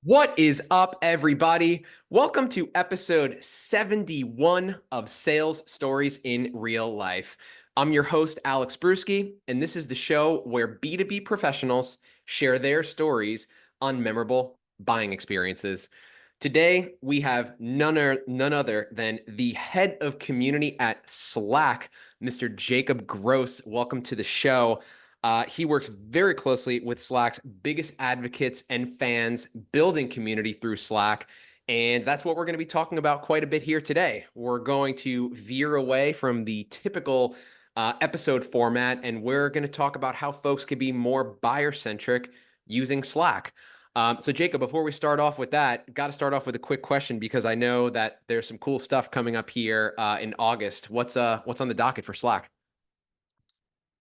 What is up, everybody? Welcome to episode 71 of Sales Stories in Real Life. I'm your host, Alex Bruschi, and this is the show where B2B professionals share their stories on memorable buying experiences. Today, we have none other than the head of community at Slack, Mr. Jacob Gross. Welcome to the show. He works very closely with Slack's biggest advocates and fans, building community through Slack. And that's what we're going to be talking about quite a bit here today. We're going to veer away from the typical episode format, and we're going to talk about how folks can be more buyer-centric using Slack. So Jacob, before we start off with that, got to start off with a quick question because I know that there's some cool stuff coming up here in August. What's on the docket for Slack?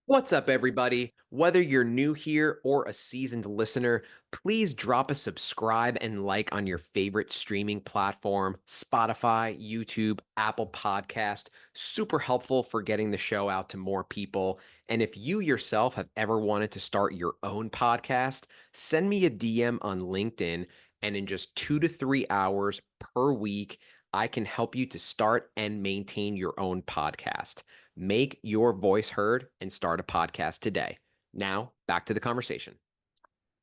What's up, everybody? Whether you're new here or a seasoned listener, please drop a subscribe and like on your favorite streaming platform, Spotify, YouTube, Apple Podcast. Super helpful for getting the show out to more people. And if you yourself have ever wanted to start your own podcast, send me a DM on LinkedIn, and in just 2 to 3 hours per week, I can help you to start and maintain your own podcast. Make your voice heard and start a podcast today. Now, back to the conversation.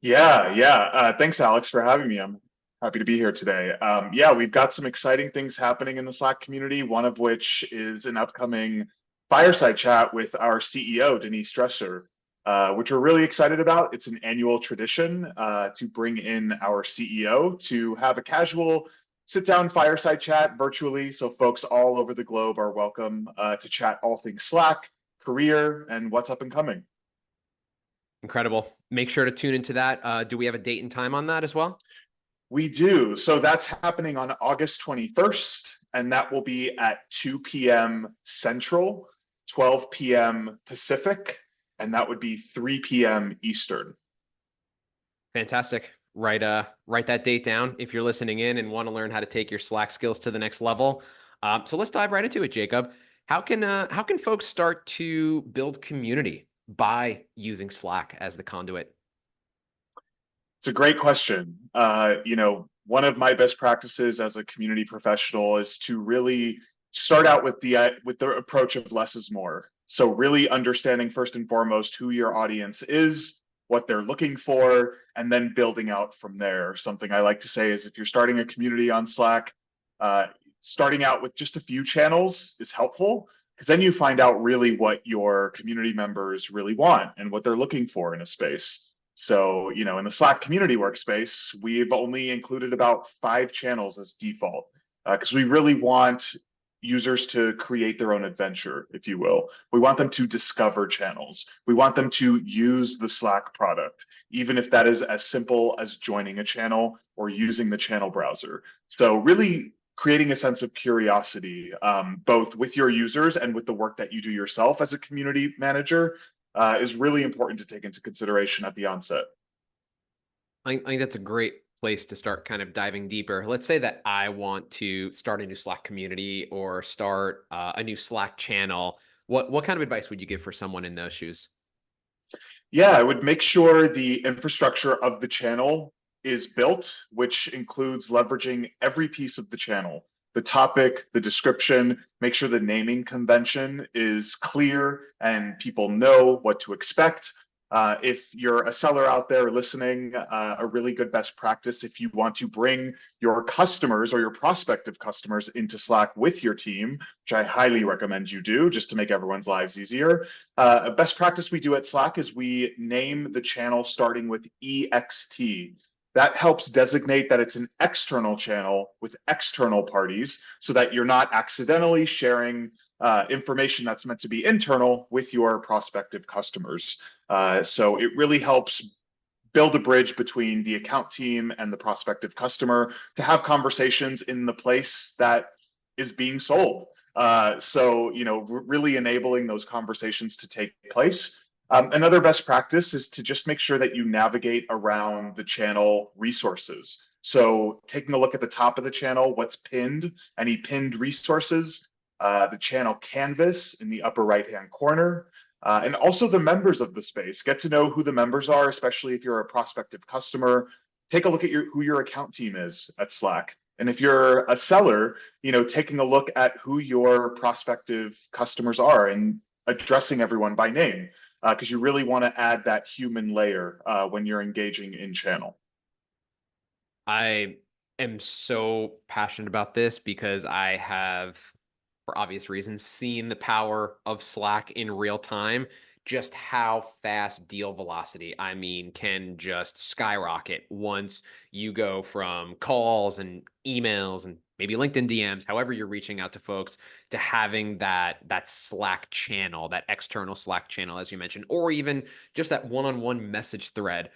Yeah. Thanks, Alex, for having me. I'm happy to be here today. We've got some exciting things happening in the Slack community, one of which is an upcoming fireside chat with our CEO, Denise Dresser, which we're really excited about. It's an annual tradition to bring in our CEO to have a casual sit-down fireside chat virtually, so folks all over the globe are welcome to chat all things Slack, career, and what's up and coming. Incredible. Make sure to tune into that. Do we have a date and time on that as well? We do. So that's happening on August 21st, and that will be at 2 p.m. Central, 12 p.m. Pacific, and that would be 3 p.m. Eastern. Fantastic. Write that date down if you're listening in and want to learn how to take your Slack skills to the next level. So let's dive right into it, Jacob. How can folks start to build community by using Slack as the conduit? It's a great question. One of my best practices as a community professional is to really start out with the approach of less is more. So really understanding first and foremost who your audience is, what they're looking for, and then building out from there. Something I like to say is if you're starting a community on Slack, starting out with just a few channels is helpful because then you find out really what your community members really want and what they're looking for in a space. So, in the Slack community workspace, we've only included about 5 channels as default because we really want users to create their own adventure, if you will. We want them to discover channels. We want them to use the Slack product, even if that is as simple as joining a channel or using the channel browser. So really creating a sense of curiosity, both with your users and with the work that you do yourself as a community manager, is really important to take into consideration at the onset. I think that's a great place to start kind of diving deeper. Let's say that I want to start a new Slack community or start a new Slack channel. What kind of advice would you give for someone in those shoes? Yeah, I would make sure the infrastructure of the channel is built, which includes leveraging every piece of the channel. The topic, the description, make sure the naming convention is clear and people know what to expect. If you're a seller out there listening, a really good best practice if you want to bring your customers or your prospective customers into Slack with your team, which I highly recommend you do just to make everyone's lives easier. A best practice we do at Slack is we name the channel starting with EXT. That helps designate that it's an external channel with external parties so that you're not accidentally sharing information that's meant to be internal with your prospective customers. So it really helps build a bridge between the account team and the prospective customer to have conversations in the place that is being sold. Really enabling those conversations to take place. Another best practice is to just make sure that you navigate around the channel resources. So taking a look at the top of the channel, what's pinned, any pinned resources, the channel canvas in the upper right-hand corner, and also the members of the space. Get to know who the members are, especially if you're a prospective customer. take a look at who your account team is at Slack. And if you're a seller, taking a look at who your prospective customers are and addressing everyone by name, because you really want to add that human layer when you're engaging in channel. I am so passionate about this because I have, for obvious reasons, seen the power of Slack in real time. Just how fast deal velocity, I mean, can just skyrocket once you go from calls and emails and maybe LinkedIn DMs, however you're reaching out to folks, to having that Slack channel, that external Slack channel, as you mentioned, or even just that one-on-one message thread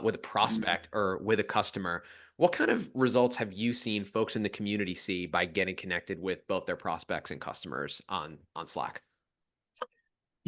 with a Mm. prospect or with a customer. What kind of results have you seen folks in the community see by getting connected with both their prospects and customers on Slack?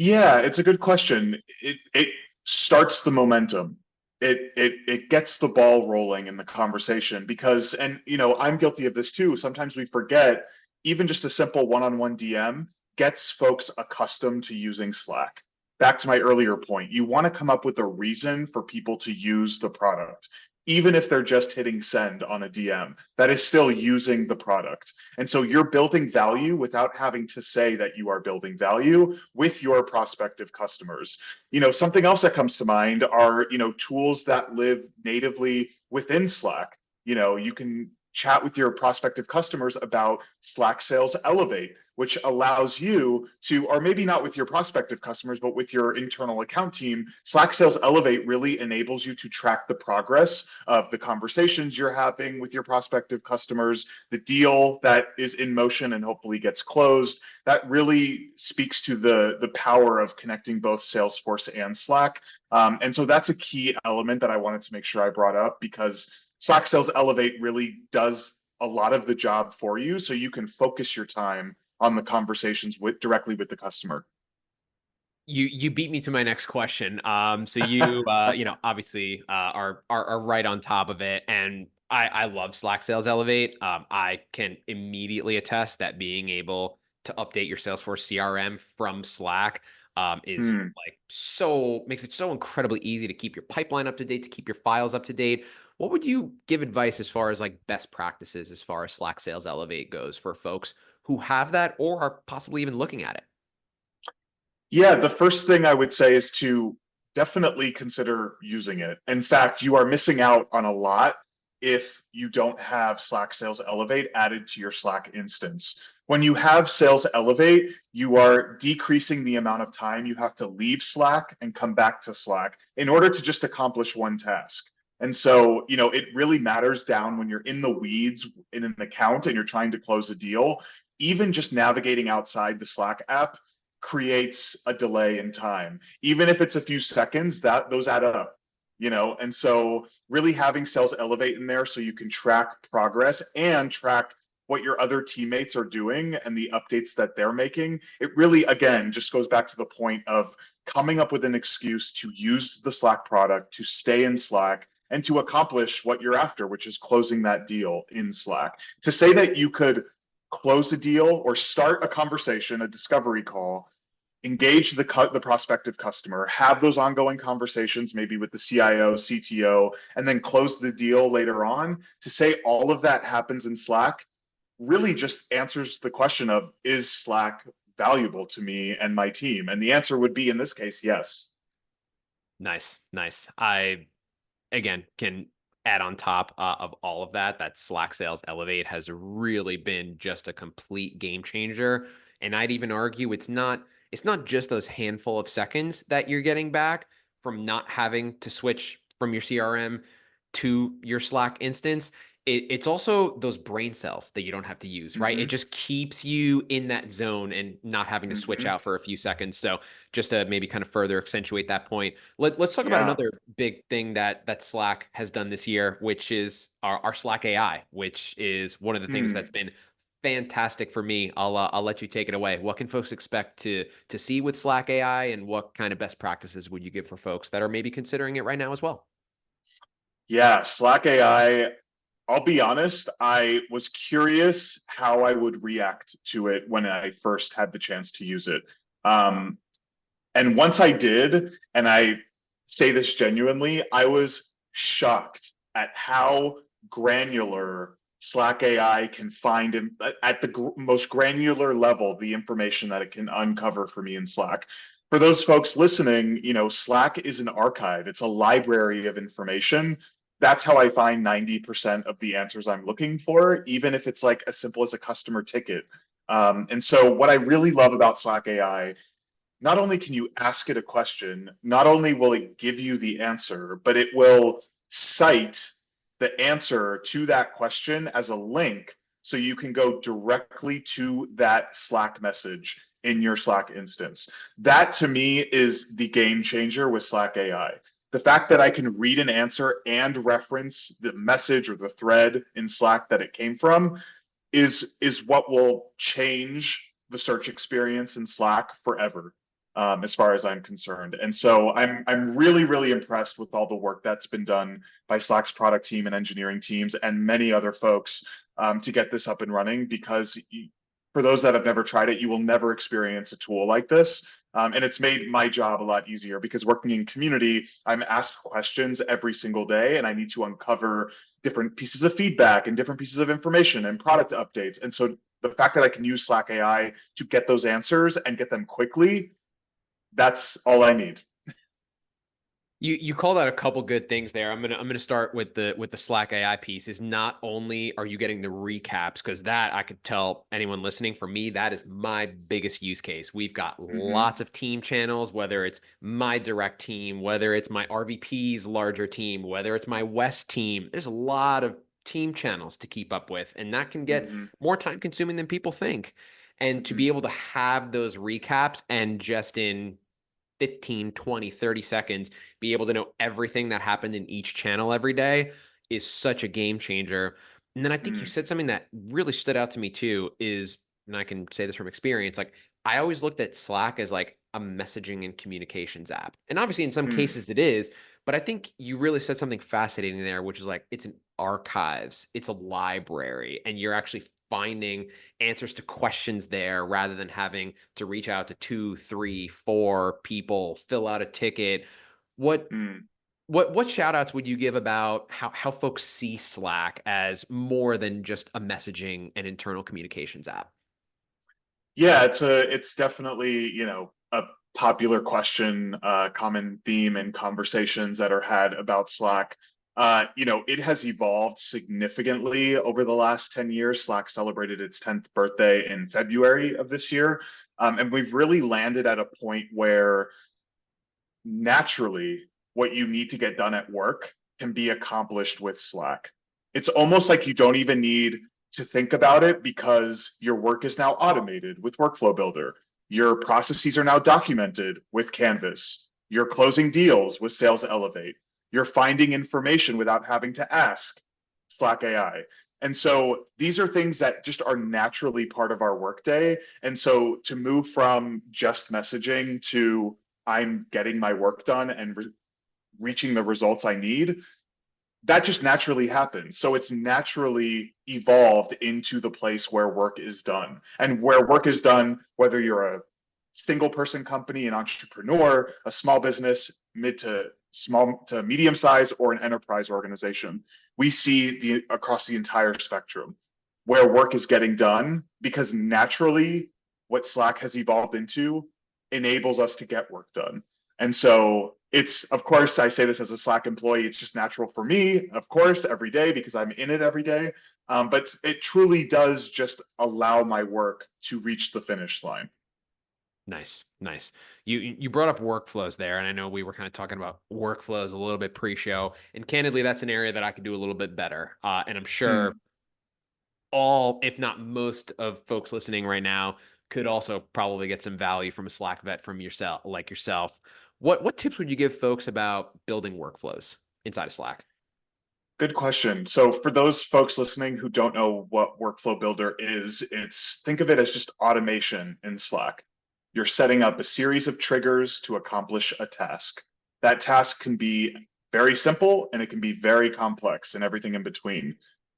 Yeah, it's a good question. It starts the momentum. It gets the ball rolling in the conversation because, and I'm guilty of this too. Sometimes we forget even just a simple one-on-one DM gets folks accustomed to using Slack. Back to my earlier point, you want to come up with a reason for people to use the product. Even if they're just hitting send on a DM, that is still using the product. And so you're building value without having to say that you are building value with your prospective customers. Something else that comes to mind are, tools that live natively within Slack. You can chat with your prospective customers about Slack Sales Elevate, which allows you to, or maybe not with your prospective customers, but with your internal account team. Slack Sales Elevate really enables you to track the progress of the conversations you're having with your prospective customers, the deal that is in motion and hopefully gets closed. That really speaks to the power of connecting both Salesforce and Slack. And so that's a key element that I wanted to make sure I brought up, because Slack Sales Elevate really does a lot of the job for you, so you can focus your time on the conversations directly with the customer. You beat me to my next question. So obviously are right on top of it, and I love Slack Sales Elevate. I can immediately attest that being able to update your Salesforce CRM from Slack is Hmm. like so makes it so incredibly easy to keep your pipeline up to date, to keep your files up to date. What would you give advice as far as like best practices as far as Slack Sales Elevate goes for folks who have that or are possibly even looking at it? Yeah, the first thing I would say is to definitely consider using it. In fact, you are missing out on a lot if you don't have Slack Sales Elevate added to your Slack instance. When you have Sales Elevate, you are decreasing the amount of time you have to leave Slack and come back to Slack in order to just accomplish one task. And so, it really matters down when you're in the weeds in an account and you're trying to close a deal. Even just navigating outside the Slack app creates a delay in time. Even if it's a few seconds, that those add up. And so really having Sales Elevate in there so you can track progress and track what your other teammates are doing and the updates that they're making. It really, again, just goes back to the point of coming up with an excuse to use the Slack product, to stay in Slack, and to accomplish what you're after, which is closing that deal in Slack. To say that you could close a deal or start a conversation, a discovery call, engage the prospective customer, have those ongoing conversations, maybe with the CIO, CTO, and then close the deal later on. To say all of that happens in Slack really just answers the question of, is Slack valuable to me and my team? And the answer would be, in this case, yes. Nice, nice. I again can add on top of all of that that Slack Sales Elevate has really been just a complete game changer. And I'd even argue it's not just those handful of seconds that you're getting back from not having to switch from your CRM to your Slack instance. It's also those brain cells that you don't have to use, right? It Mm-hmm. just keeps you in that zone and not having to switch Mm-hmm. out for a few seconds. So just to maybe kind of further accentuate that point, let's talk about Yeah. another big thing that Slack has done this year, which is our Slack AI, which is one of the things that's Hmm. been fantastic for me. I'll let you take it away. What can folks expect to see with Slack AI, and what kind of best practices would you give for folks that are maybe considering it right now as well? Yeah, Slack AI, I'll be honest, I was curious how I would react to it when I first had the chance to use it. Um, And once I did, and I say this genuinely, I was shocked at how granular Slack AI can find at the most granular level the information that it can uncover for me in Slack. For those folks listening, Slack is an archive. It's a library of information. That's how I find 90% of the answers I'm looking for, even if it's like as simple as a customer ticket. And so what I really love about Slack AI, not only can you ask it a question, not only will it give you the answer, but it will cite the answer to that question as a link so you can go directly to that Slack message in your Slack instance. That to me is the game changer with Slack AI. The fact that I can read an answer and reference the message or the thread in Slack that it came from is what will change the search experience in Slack forever, as far as I'm concerned. And so I'm really, really impressed with all the work that's been done by Slack's product team and engineering teams and many other folks to get this up and running, because for those that have never tried it, you will never experience a tool like this. And it's made my job a lot easier, because working in community, I'm asked questions every single day and I need to uncover different pieces of feedback and different pieces of information and product updates. And so the fact that I can use Slack AI to get those answers and get them quickly, that's all I need. You called out a couple good things there. I'm gonna start with the Slack AI piece. Is not only are you getting the recaps, because that I could tell anyone listening, for me, that is my biggest use case. We've got Mm-hmm. lots of team channels, whether it's my direct team, whether it's my RVP's larger team, whether it's my West team. There's a lot of team channels to keep up with, and that can get Mm-hmm. more time consuming than people think. And to Mm-hmm. be able to have those recaps and just in 15, 20, 30 seconds, be able to know everything that happened in each channel every day is such a game changer. And then I think you Mm-hmm. said something that really stood out to me too is, and I can say this from experience, like I always looked at Slack as like a messaging and communications app. And obviously in some cases it is, but I think you really said something fascinating there, which is like it's an archives, it's a library, and you're actually finding answers to questions there rather than having to reach out to two, three, four people, fill out a ticket. What Mm-hmm. what shout outs would you give about how folks see Slack as more than just a messaging and internal communications app? Yeah, it's definitely, a popular question, common theme in conversations that are had about Slack. It has evolved significantly over the last 10 years. Slack celebrated its 10th birthday in February of this year. And we've really landed at a point where naturally what you need to get done at work can be accomplished with Slack. It's almost like you don't even need to think about it, because your work is now automated with Workflow Builder. Your processes are now documented with Canvas. You're closing deals with Sales Elevate. You're finding information without having to ask Slack AI. And so these are things that just are naturally part of our workday. And so to move from just messaging to I'm getting my work done and reaching the results I need, that just naturally happens. So it's naturally evolved into the place where work is done. And where work is done, whether you're a single person company, an entrepreneur, a small business, mid to small to medium size, or an enterprise organization, we see across the entire spectrum where work is getting done, because naturally what Slack has evolved into enables us to get work done. And so it's, of course, I say this as a Slack employee, it's just natural for me, of course, every day, because I'm in it every day. But it truly does just allow my work to reach the finish line. Nice, nice. You brought up workflows there, and I know we were kind of talking about workflows a little bit pre-show. And candidly, that's an area that I could do a little bit better. And I'm sure Hmm. all, if not most, of folks listening right now could also probably get some value from a Slack vet from yourself, like yourself. What tips would you give folks about building workflows inside of Slack? Good question. So for those folks listening who don't know what Workflow Builder is, it's think of it as just automation in Slack. You're setting up a series of triggers to accomplish a task. That task can be very simple and it can be very complex and everything in between.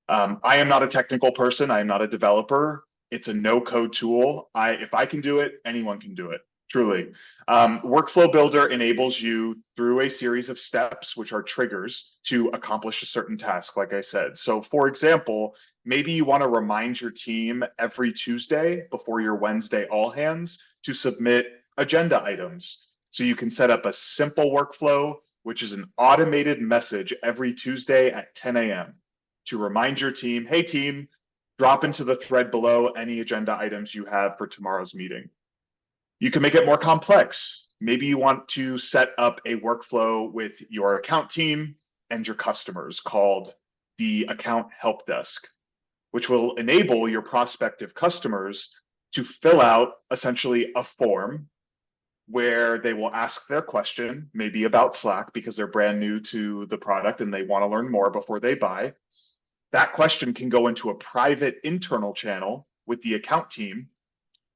I am not a technical person. I am not a developer. It's a no code tool. If I can do it, anyone can do it. Truly. Workflow Builder enables you through a series of steps, which are triggers, to accomplish a certain task, like I said. So, for example, maybe you want to remind your team every Tuesday before your Wednesday all hands to submit agenda items. So, you can set up a simple workflow, which is an automated message every Tuesday at 10 a.m. to remind your team, hey, team, drop into the thread below any agenda items you have for tomorrow's meeting. You can make it more complex. Maybe you want to set up a workflow with your account team and your customers called the account help desk, which will enable your prospective customers to fill out essentially a form where they will ask their question, maybe about Slack because they're brand new to the product and they want to learn more before they buy. That question can go into a private internal channel with the account team,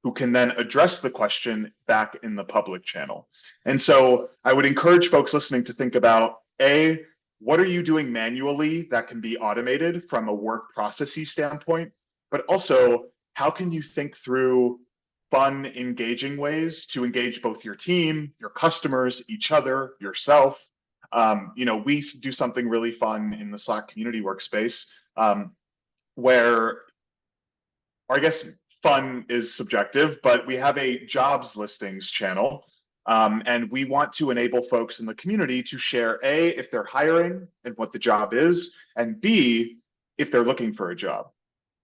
who can then address the question back in the public channel. And so I would encourage folks listening to think about, A, what are you doing manually that can be automated from a work processy standpoint? But also, how can you think through fun, engaging ways to engage both your team, your customers, each other, yourself? We do something really fun in the Slack community workspace where, or I guess fun is subjective, but we have a jobs listings channel. And we want to enable folks in the community to share A, if they're hiring and what the job is, and B, if they're looking for a job.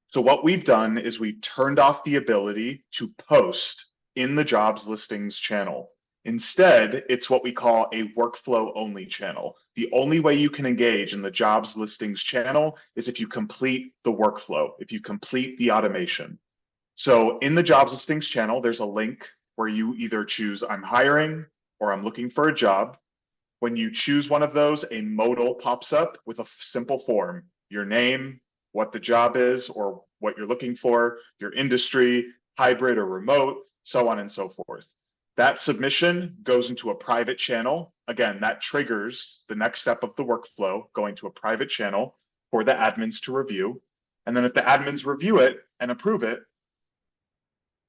So what we've done is we turned off the ability to post in the jobs listings channel. Instead, it's what we call a workflow only channel. The only way you can engage in the jobs listings channel is if you complete the workflow, if you complete the automation. So in the jobs listings channel, there's a link where you either choose I'm hiring or I'm looking for a job. When you choose one of those, a modal pops up with a simple form, your name, what the job is or what you're looking for, your industry, hybrid or remote, so on and so forth. That submission goes into a private channel. Again, that triggers the next step of the workflow, going to a private channel for the admins to review. And then if the admins review it and approve it,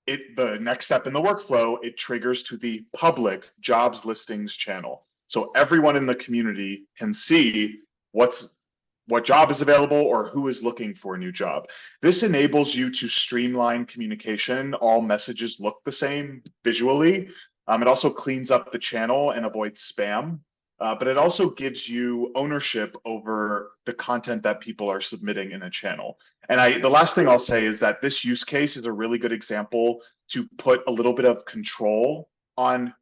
the next step in the workflow, it triggers to the public jobs listings channel. So everyone in the community can see what job is available or who is looking for a new job. This enables you to streamline communication. All messages look the same visually. It also cleans up the channel and avoids spam. But it also gives you ownership over the content that people are submitting in a channel. And the last thing I'll say is that this use case is a really good example to put a little bit of control on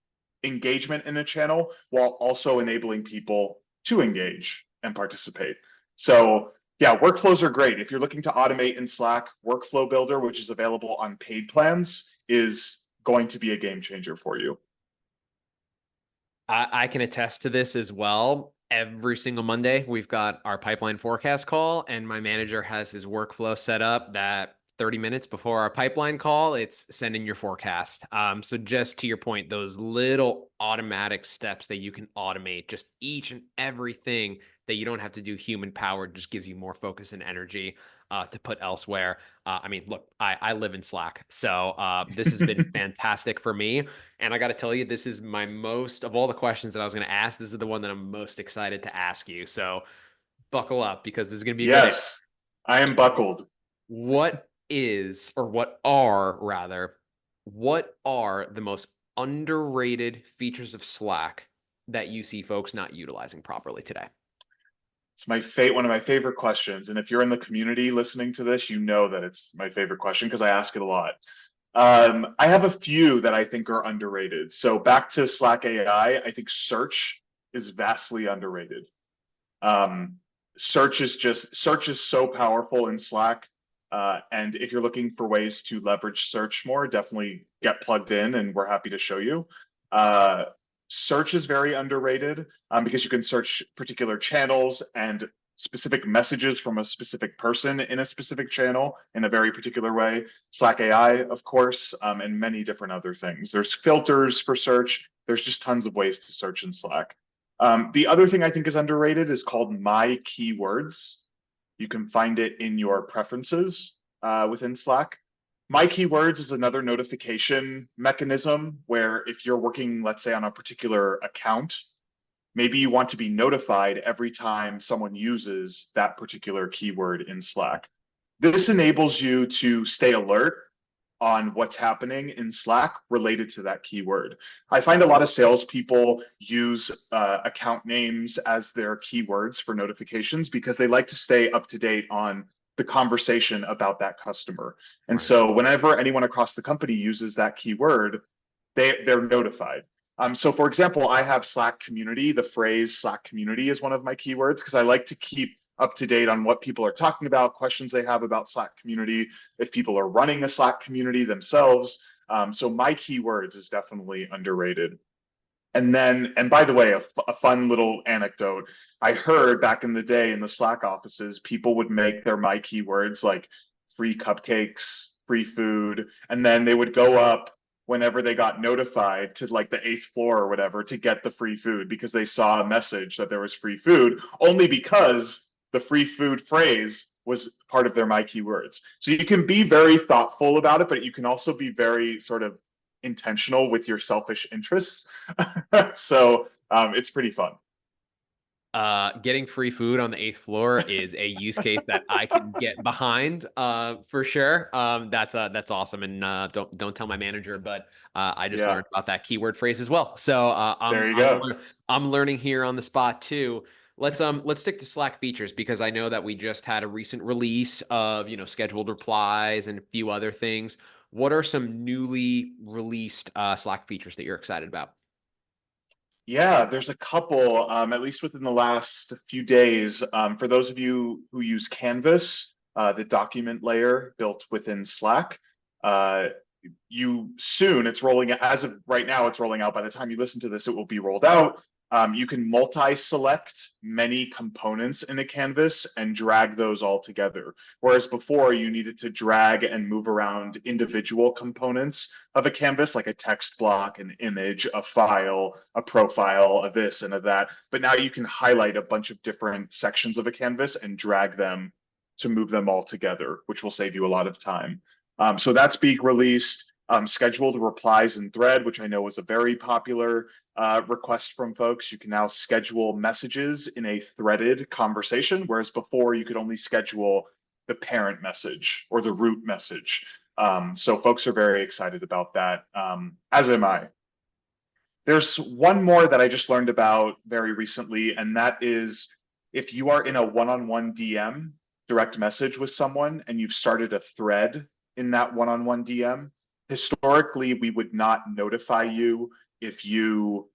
engagement in a channel while also enabling people to engage and participate. So yeah, workflows are great. If you're looking to automate in Slack, Workflow Builder, which is available on paid plans, is going to be a game changer for you. I can attest to this as well. Every single Monday, we've got our pipeline forecast call, and my manager has his workflow set up that 30 minutes before our pipeline call, it's send in your forecast. So just to your point, those little automatic steps that you can automate, just each and everything that you don't have to do human powered, just gives you more focus and energy to put elsewhere. I mean, look, I live in Slack, so this has been fantastic for me. And I got to tell you, this is my most, of all the questions that I was going to ask, this is the one that I'm most excited to ask you. So buckle up because this is going to be a good answer. Yes, I am buckled. What is, or what are rather, what are the most underrated features of Slack that you see folks not utilizing properly today? It's one of my favorite questions. And if you're in the community listening to this, you know that it's my favorite question because I ask it a lot. I have a few that I think are underrated. So back to Slack AI, I think search is vastly underrated. Search is so powerful in Slack. And if you're looking for ways to leverage search more, definitely get plugged in and we're happy to show you. Search is very underrated because you can search particular channels and specific messages from a specific person in a specific channel in a very particular way. Slack AI, of course, and many different other things. There's filters for search. There's just tons of ways to search in Slack. The other thing I think is underrated is called My Keywords. You can find it in your preferences within Slack. My keywords is another notification mechanism where if you're working, let's say, on a particular account, maybe you want to be notified every time someone uses that particular keyword in Slack. This enables you to stay alert on what's happening in Slack related to that keyword. I find a lot of salespeople use account names as their keywords for notifications because they like to stay up to date on the conversation about that customer. And Right. so whenever anyone across the company uses that keyword, they're notified. So for example, I have Slack community. The phrase Slack community is one of my keywords because I like to keep up to date on what people are talking about, questions they have about Slack community, if people are running a Slack community themselves. So my keywords is definitely underrated. And by the way, a fun little anecdote. I heard back in the day in the Slack offices, people would make their my keywords like free cupcakes, free food, and then they would go up whenever they got notified to like the eighth floor or whatever to get the free food because they saw a message that there was free food, only because the free food phrase was part of their my keywords. So you can be very thoughtful about it, but you can also be very sort of intentional with your selfish interests. So it's pretty fun. Getting free food on the eighth floor is a use case that I can get behind, for sure. That's awesome, and don't tell my manager, but I just Yeah, learned about that keyword phrase as well. So there you go. I'm learning here on the spot too. Let's stick to Slack features because I know that we just had a recent release of scheduled replies and a few other things. What are some newly released Slack features that you're excited about? Yeah, there's a couple, at least within the last few days. For those of you who use Canvas, the document layer built within Slack, uh, it's rolling as of right now, it's rolling out. By the time you listen to this, it will be rolled out. You can multi-select many components in a canvas and drag those all together. Whereas before you needed to drag and move around individual components of a canvas, like a text block, an image, a file, a profile, a this and a that. But now you can highlight a bunch of different sections of a canvas and drag them to move them all together, which will save you a lot of time. So that's being released. Scheduled replies in thread, which I know is a very popular request from folks. You can now schedule messages in a threaded conversation, whereas before you could only schedule the parent message or the root message. So folks are very excited about that, as am I. There's one more that I just learned about very recently, and that is if you are in a one-on-one DM, direct message with someone, and you've started a thread in that one-on-one DM, historically, we would not notify you if you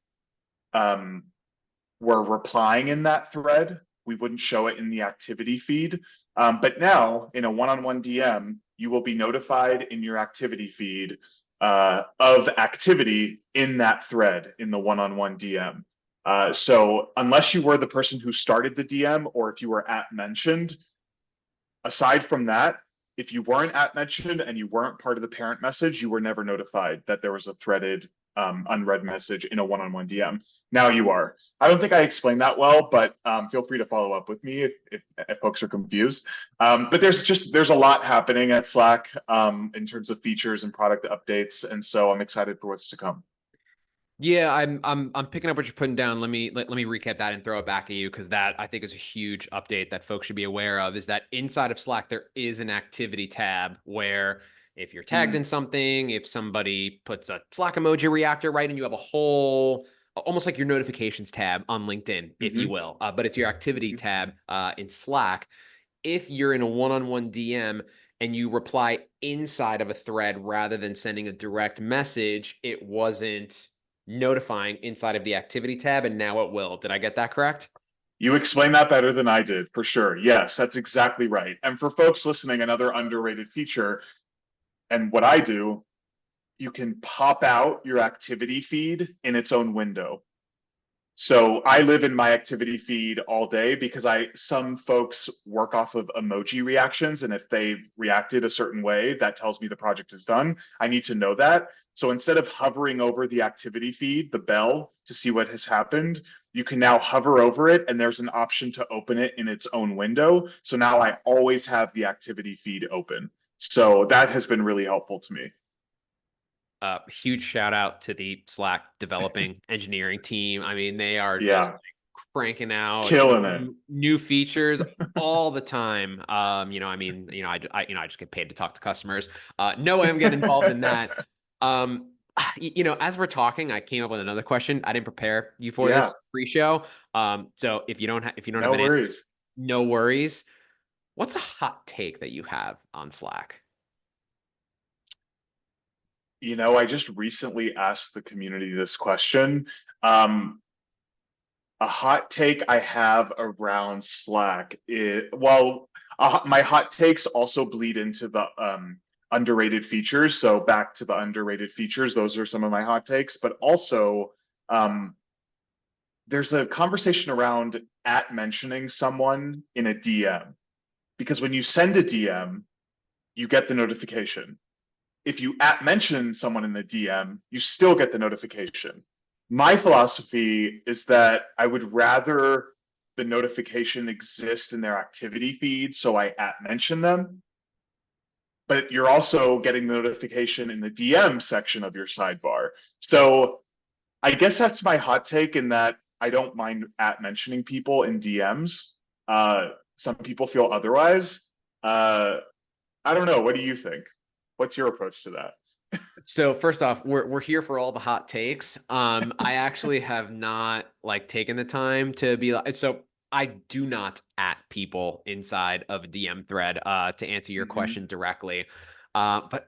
were replying in that thread. We wouldn't show it in the activity feed. But now in a one-on-one DM, you will be notified in your activity feed of activity in that thread in the one-on-one DM. So unless you were the person who started the DM or if you were at mentioned, aside from that, if you weren't at mentioned and you weren't part of the parent message, you were never notified that there was a threaded unread message in a one-on-one DM. Now you are. I don't think I explained that well, but feel free to follow up with me if folks are confused. But there's a lot happening at Slack in terms of features and product updates, and so I'm excited for what's to come. Yeah, I'm picking up what you're putting down. Let me recap that and throw it back at you because that I think is a huge update that folks should be aware of is that inside of Slack there is an activity tab where if you're tagged in Mm, something, if somebody puts a Slack emoji reactor right and you have a whole almost like your notifications tab on LinkedIn, if you mhm, will, but it's your activity mhm. tab in Slack. If you're in a one-on-one DM and you reply inside of a thread rather than sending a direct message, it wasn't notifying inside of the activity tab, and now it will. Did I get that correct? You explained that better than I did, for sure. Yes, that's exactly right. And for folks listening, another underrated feature, and what I do, you can pop out your activity feed in its own window. So I live in my activity feed all day because some folks work off of emoji reactions, and if they've reacted a certain way, that tells me the project is done. I need to know that. So instead of hovering over the activity feed, the bell to see what has happened, you can now hover over it, and there's an option to open it in its own window. So now I always have the activity feed open. So that has been really helpful to me. Huge shout out to the Slack developing engineering team. I mean, they are just Yeah, cranking out killing it. new features all the time. I just get paid to talk to customers. No way I'm getting involved in that. As we're talking, I came up with another question. I didn't prepare you for Yeah, this pre-show. So if you don't have no an answer, worries. no worries. What's a hot take that you have on Slack? I just recently asked the community this question. Um, a hot take I have around Slack is, my hot takes also bleed into the underrated features. So back to the underrated features, those are some of my hot takes. But also, um, there's a conversation around at mentioning someone in a DM because when you send a DM, you get the notification. If you at mention someone in the DM, you still get the notification. My philosophy is that I would rather the notification exist in their activity feed, so I at mention them, but you're also getting the notification in the DM section of your sidebar. So I guess that's my hot take in that I don't mind at mentioning people in DMs. Some people feel otherwise. Uh, I don't know. What do you think? What's your approach to that? So first off, we're here for all the hot takes. I actually have not like taken the time to be like so I do not at people inside of a DM thread to answer your Mm-hmm. question directly. But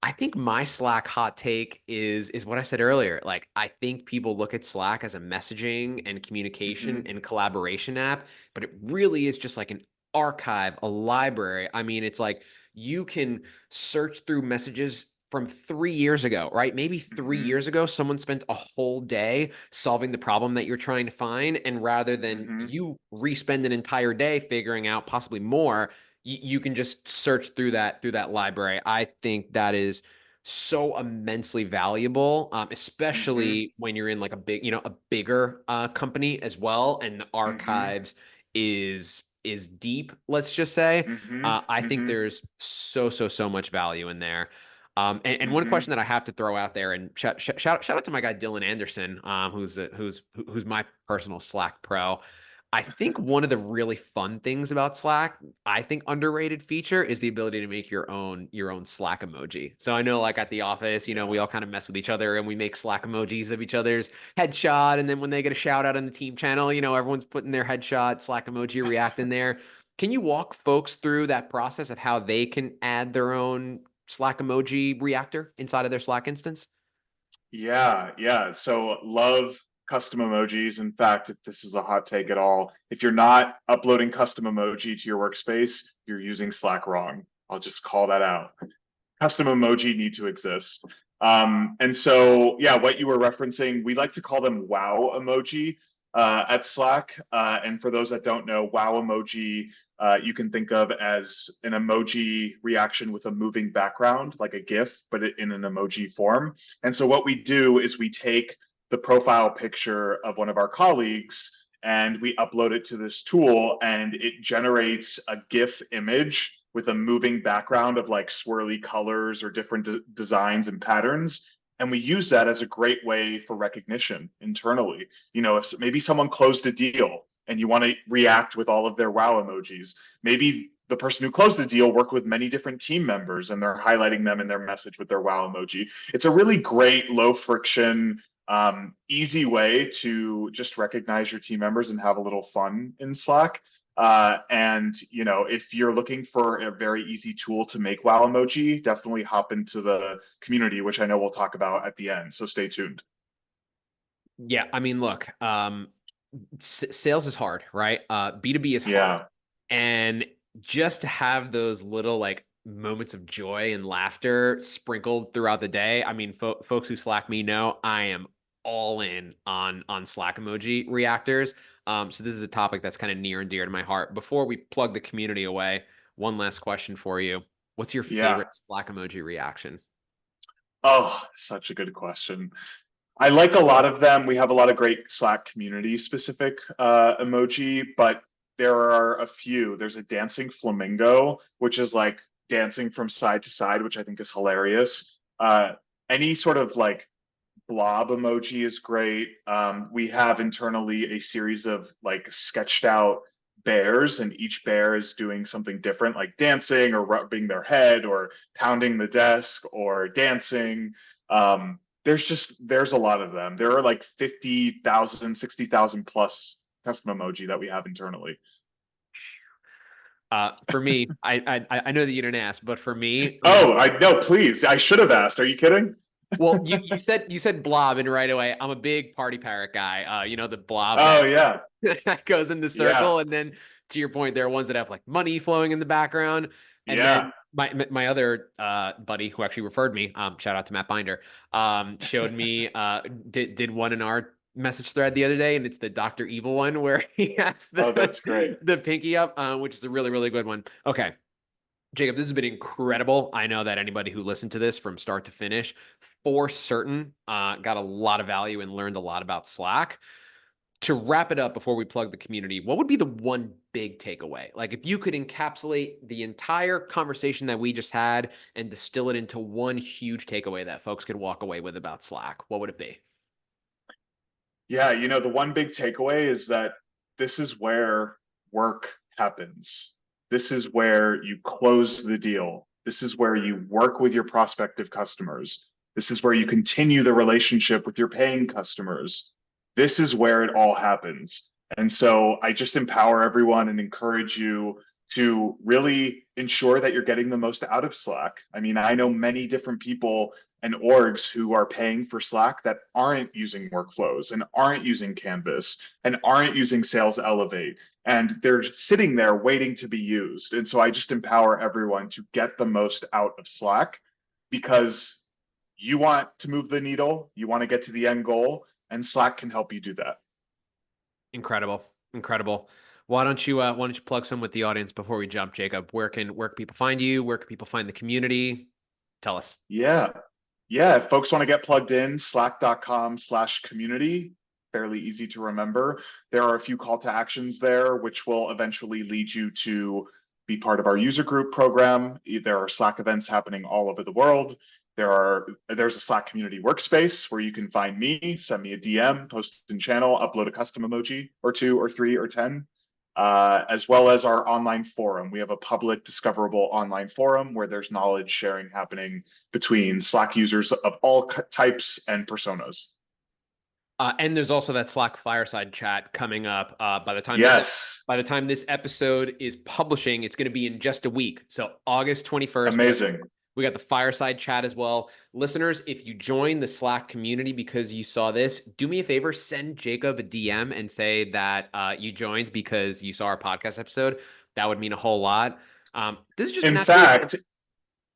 I think my Slack hot take is what I said earlier. Like I think people look at Slack as a messaging and communication Mm-hmm. and collaboration app, but it really is just like an archive, a library. I mean, it's like you can search through messages from 3 years ago, right? Maybe three Mm-hmm. years ago, someone spent a whole day solving the problem that you're trying to find. And rather than Mm-hmm. you re-spend an entire day figuring out possibly more, you can just search through that library. I think that is so immensely valuable, Mm-hmm. especially when you're in like a bigger company as well, and the Mm-hmm. archives is deep, let's just say. Mm-hmm. I think Mm-hmm. there's so much value in there. And one Mm-hmm. question that I have to throw out there, and shout out to my guy Dylan Anderson, who's my personal Slack pro. I think one of the really fun things about Slack, I think underrated feature is the ability to make your own Slack emoji. So I know like at the office, we Yeah. all kind of mess with each other and we make Slack emojis of each other's headshot, and then when they get a shout out on the team channel, everyone's putting their headshot Slack emoji react in there. Can you walk folks through that process of how they can add their own Slack emoji reactor inside of their Slack instance? Yeah. Yeah. So love custom emojis. In fact, if this is a hot take at all, if you're not uploading custom emoji to your workspace, you're using Slack wrong. I'll just call that out. Custom emoji need to exist. And so, yeah, what you were referencing, we like to call them wow emoji at Slack. And for those that don't know, wow emoji, you can think of as an emoji reaction with a moving background, like a GIF, but in an emoji form. And so, what we do is we take the profile picture of one of our colleagues and we upload it to this tool, and it generates a GIF image with a moving background of like swirly colors or different designs and patterns. And we use that as a great way for recognition internally. If maybe someone closed a deal and you want to react with all of their wow emojis, maybe the person who closed the deal worked with many different team members and they're highlighting them in their message with their wow emoji. It's a really great low friction, easy way to just recognize your team members and have a little fun in Slack. And if you're looking for a very easy tool to make wow emoji, definitely hop into the community, which I know we'll talk about at the end. So stay tuned. Yeah, I mean, look, sales is hard, right? B2B is hard. Yeah. And just to have those little like moments of joy and laughter sprinkled throughout the day. I mean, folks who Slack me know I am all in on Slack emoji reactors. So this is a topic that's kind of near and dear to my heart. Before we plug the community away, one last question for you. What's your Yeah. favorite Slack emoji reaction? Oh, such a good question. I like a lot of them. We have a lot of great Slack community specific emoji, but there are a few. There's a dancing flamingo, which is like dancing from side to side, which I think is hilarious. Any sort of like blob emoji is great. We have internally a series of like sketched out bears, and each bear is doing something different, like dancing or rubbing their head or pounding the desk or dancing. There's a lot of them. There are like 50,000, 60,000 plus custom emoji that we have internally. For me, I know that you didn't ask, but for me, Oh, I no, please. I should have asked. Are you kidding? well, you said blob, and right away, I'm a big party parrot guy. The blob Oh that yeah. that goes in the Yeah. circle, and then to your point, there are ones that have like money flowing in the background, and Yeah. then my other buddy who actually referred me, shout out to Matt Binder, showed me did one in our message thread the other day, and it's the Dr. Evil one where he has Oh, that's great. the pinky up, which is a really really good one. Okay. Jacob, this has been incredible. I know that anybody who listened to this from start to finish, for certain, got a lot of value and learned a lot about Slack. To wrap it up before we plug the community, what would be the one big takeaway? Like if you could encapsulate the entire conversation that we just had and distill it into one huge takeaway that folks could walk away with about Slack, what would it be? Yeah, the one big takeaway is that this is where work happens. This is where you close the deal. This is where you work with your prospective customers. This is where you continue the relationship with your paying customers. This is where it all happens. And so I just empower everyone and encourage you to really ensure that you're getting the most out of Slack. I mean, I know many different people and orgs who are paying for Slack that aren't using workflows and aren't using Canvas and aren't using Sales Elevate. And they're sitting there waiting to be used. And so I just empower everyone to get the most out of Slack because you want to move the needle, you want to get to the end goal, and Slack can help you do that. Incredible. Incredible. Why don't you plug some with the audience before we jump, Jacob? Where can people find you? Where can people find the community? Tell us. Yeah. Yeah. If folks want to get plugged in, slack.com/community, fairly easy to remember. There are a few call to actions there, which will eventually lead you to be part of our user group program. There are Slack events happening all over the world. There's a Slack community workspace where you can find me, send me a DM, post in channel, upload a custom emoji or two or three or 10, as well as our online forum. We have a public discoverable online forum where there's knowledge sharing happening between Slack users of all types and personas. And there's also that Slack fireside chat coming up. Yes, By the time this episode is publishing, it's going to be in just a week. So August 21st, amazing. we got the fireside chat as well. Listeners, if you join the Slack community because you saw this, do me a favor, send Jacob a DM and say that you joined because you saw our podcast episode. That would mean a whole lot. This has just been In absolutely fact,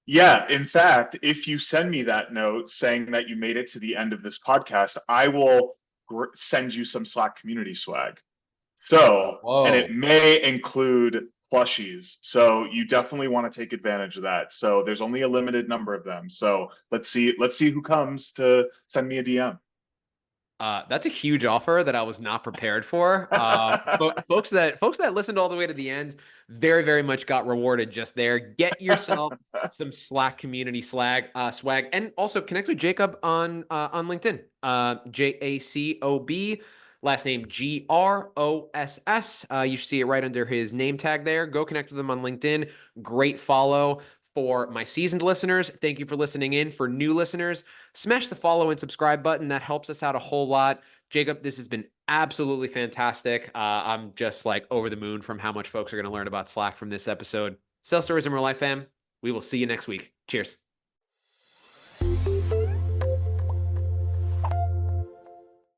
yeah, in fact, if you send me that note saying that you made it to the end of this podcast, I will send you some Slack community swag. So, and it Whoa. may include plushies. So you definitely want to take advantage of that. So there's only a limited number of them. So let's see who comes to send me a DM. That's a huge offer that I was not prepared for. Folks that listened all the way to the end, very, very much got rewarded just there. Get yourself some Slack community swag, and also connect with Jacob on LinkedIn. Jacob, last name Gross. You should see it right under his name tag there. Go connect with him on LinkedIn. Great follow. For my seasoned listeners, thank you for listening in. For new listeners, smash the follow and subscribe button. That helps us out a whole lot. Jacob, this has been absolutely fantastic. I'm just like over the moon from how much folks are going to learn about Slack from this episode. Sales Stories in Real Life, fam. We will see you next week. Cheers.